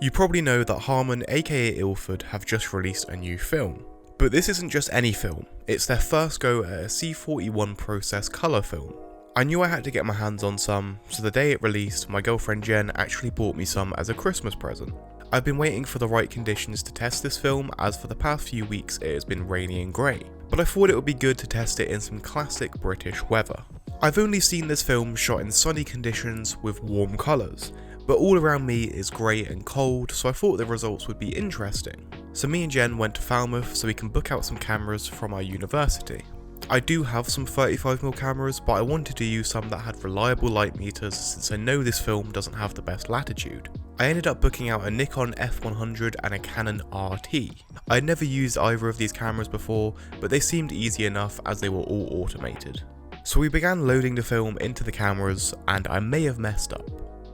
You probably know that Harman aka Ilford have just released a new film. But this isn't just any film, it's their first go at a C41 process colour film. I knew I had to get my hands on some, so the day it released, my girlfriend Jen actually bought me some as a Christmas present. I've been waiting for the right conditions to test this film, as for the past few weeks it has been rainy and grey, but I thought it would be good to test it in some classic British weather. I've only seen this film shot in sunny conditions with warm colours, but all around me is grey and cold, so I thought the results would be interesting. So me and Jen went to Falmouth so we can book out some cameras from our university. I do have some 35mm cameras, but I wanted to use some that had reliable light meters since I know this film doesn't have the best latitude. I ended up booking out a Nikon F100 and a Canon RT. I had never used either of these cameras before, but they seemed easy enough as they were all automated. So we began loading the film into the cameras, and I may have messed up.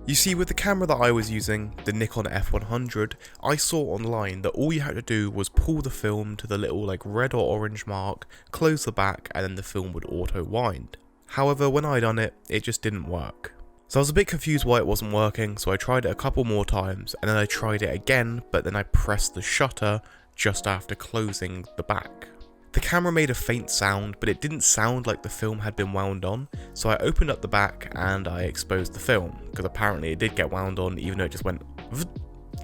You see, with the camera that I was using, the Nikon F100, I saw online that all you had to do was pull the film to the little red or orange mark, close the back, and then the film would auto wind. However, when I done it, it just didn't work. So I was a bit confused why it wasn't working, so I tried it a couple more times, and then I tried it again, but then I pressed the shutter just after closing the back. The camera made a faint sound, but it didn't sound like the film had been wound on, so I opened up the back and I exposed the film, because apparently it did get wound on even though it just went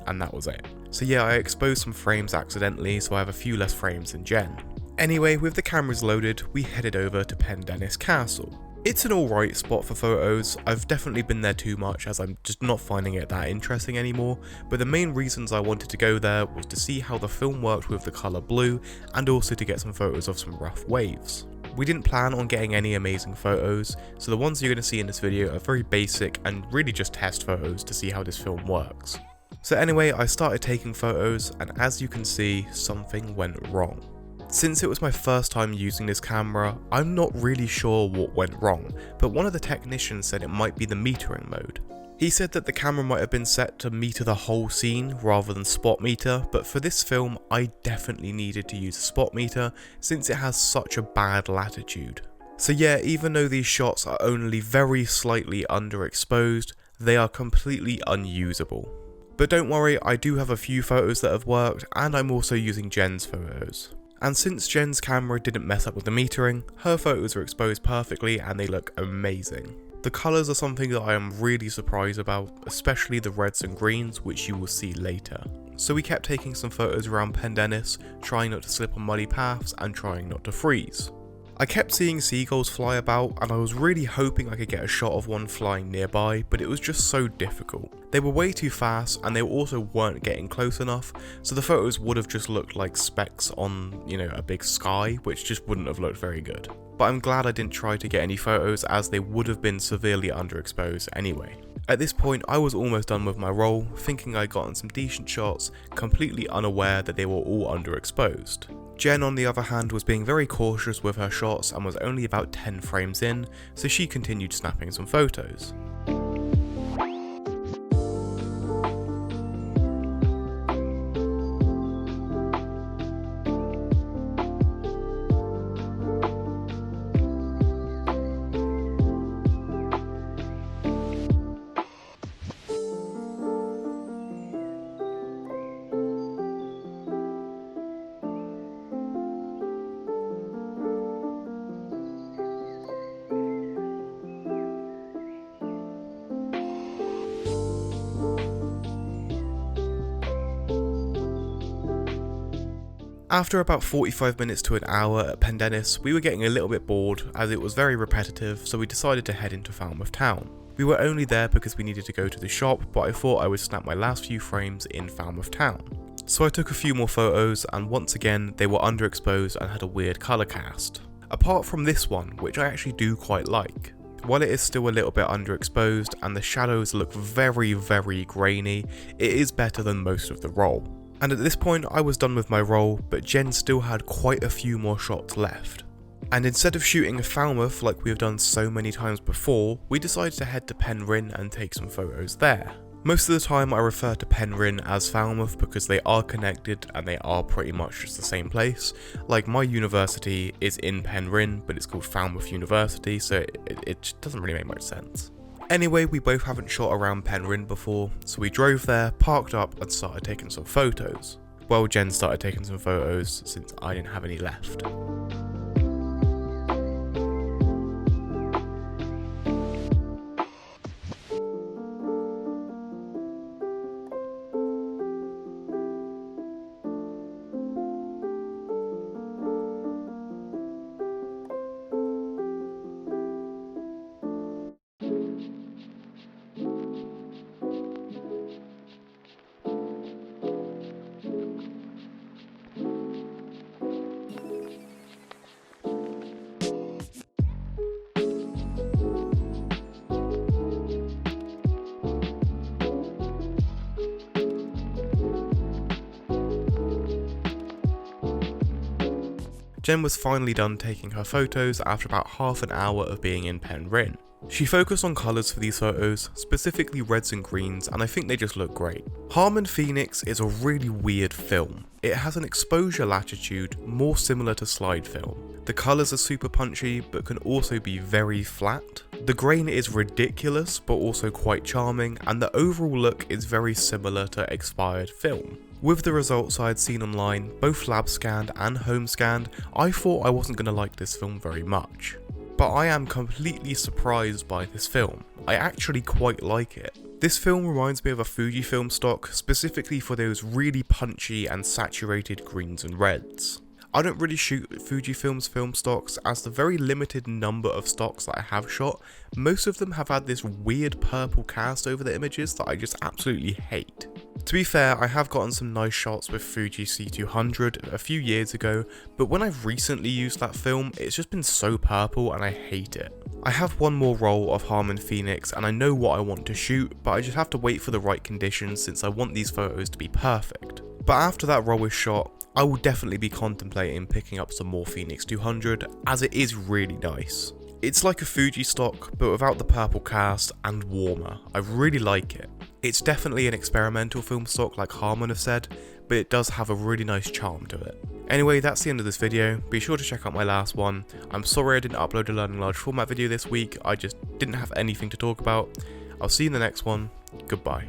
and that was it. So yeah, I exposed some frames accidentally, so I have a few less frames than Jen. Anyway, with the cameras loaded, we headed over to Pendennis Castle. It's an alright spot for photos. I've definitely been there too much as I'm just not finding it that interesting anymore, but the main reasons I wanted to go there was to see how the film worked with the colour blue and also to get some photos of some rough waves. We didn't plan on getting any amazing photos, so the ones you're going to see in this video are very basic and really just test photos to see how this film works. So anyway, I started taking photos, and as you can see, something went wrong. Since it was my first time using this camera, I'm not really sure what went wrong, but one of the technicians said it might be the metering mode. He said that the camera might have been set to meter the whole scene rather than spot meter, but for this film I definitely needed to use a spot meter since it has such a bad latitude. So yeah, even though these shots are only very slightly underexposed, they are completely unusable. But don't worry, I do have a few photos that have worked, and I'm also using Jen's photos. And since Jen's camera didn't mess up with the metering, her photos are exposed perfectly and they look amazing. The colours are something that I am really surprised about, especially the reds and greens, which you will see later. So we kept taking some photos around Pendennis, trying not to slip on muddy paths and trying not to freeze. I kept seeing seagulls fly about, and I was really hoping I could get a shot of one flying nearby, but it was just so difficult. They were way too fast, and they also weren't getting close enough, so the photos would have just looked like specks on, a big sky, which just wouldn't have looked very good. But I'm glad I didn't try to get any photos, as they would have been severely underexposed anyway. At this point, I was almost done with my roll, thinking I'd gotten some decent shots, completely unaware that they were all underexposed. Jen, on the other hand, was being very cautious with her shots and was only about 10 frames in, so she continued snapping some photos. After about 45 minutes to an hour at Pendennis, we were getting a little bit bored as it was very repetitive, so we decided to head into Falmouth town. We were only there because we needed to go to the shop, but I thought I would snap my last few frames in Falmouth town. So I took a few more photos, and once again they were underexposed and had a weird colour cast. Apart from this one, which I actually do quite like. While it is still a little bit underexposed and the shadows look very grainy, it is better than most of the roll. And at this point I was done with my roll, but Jen still had quite a few more shots left. And instead of shooting Falmouth like we have done so many times before, we decided to head to Penryn and take some photos there. Most of the time I refer to Penryn as Falmouth because they are connected and they are pretty much just the same place. Like, my university is in Penryn, but it's called Falmouth University, so it just doesn't really make much sense. Anyway, we both haven't shot around Penryn before, so we drove there, parked up and started taking some photos. Well, Jen started taking some photos since I didn't have any left. Jen was finally done taking her photos after about half an hour of being in Penryn. She focused on colours for these photos, specifically reds and greens, and I think they just look great. Harman Phoenix is a really weird film. It has an exposure latitude more similar to slide film. The colours are super punchy, but can also be very flat. The grain is ridiculous, but also quite charming, and the overall look is very similar to expired film. With the results I had seen online, both lab scanned and home scanned, I thought I wasn't going to like this film very much. But I am completely surprised by this film. I actually quite like it. This film reminds me of a Fujifilm stock, specifically for those really punchy and saturated greens and reds. I don't really shoot Fujifilm's film stocks, as the very limited number of stocks that I have shot, most of them have had this weird purple cast over the images that I just absolutely hate. To be fair, I have gotten some nice shots with Fuji C200 a few years ago, but when I've recently used that film, it's just been so purple and I hate it. I have one more roll of Harman Phoenix and I know what I want to shoot, but I just have to wait for the right conditions since I want these photos to be perfect. But after that roll is shot, I will definitely be contemplating picking up some more Phoenix 200, as it is really nice. It's like a Fuji stock, but without the purple cast and warmer. I really like it. It's definitely an experimental film stock like Harman have said, but it does have a really nice charm to it. Anyway, that's the end of this video. Be sure to check out my last one. I'm sorry I didn't upload a learning large format video this week, I just didn't have anything to talk about. I'll see you in the next one. Goodbye.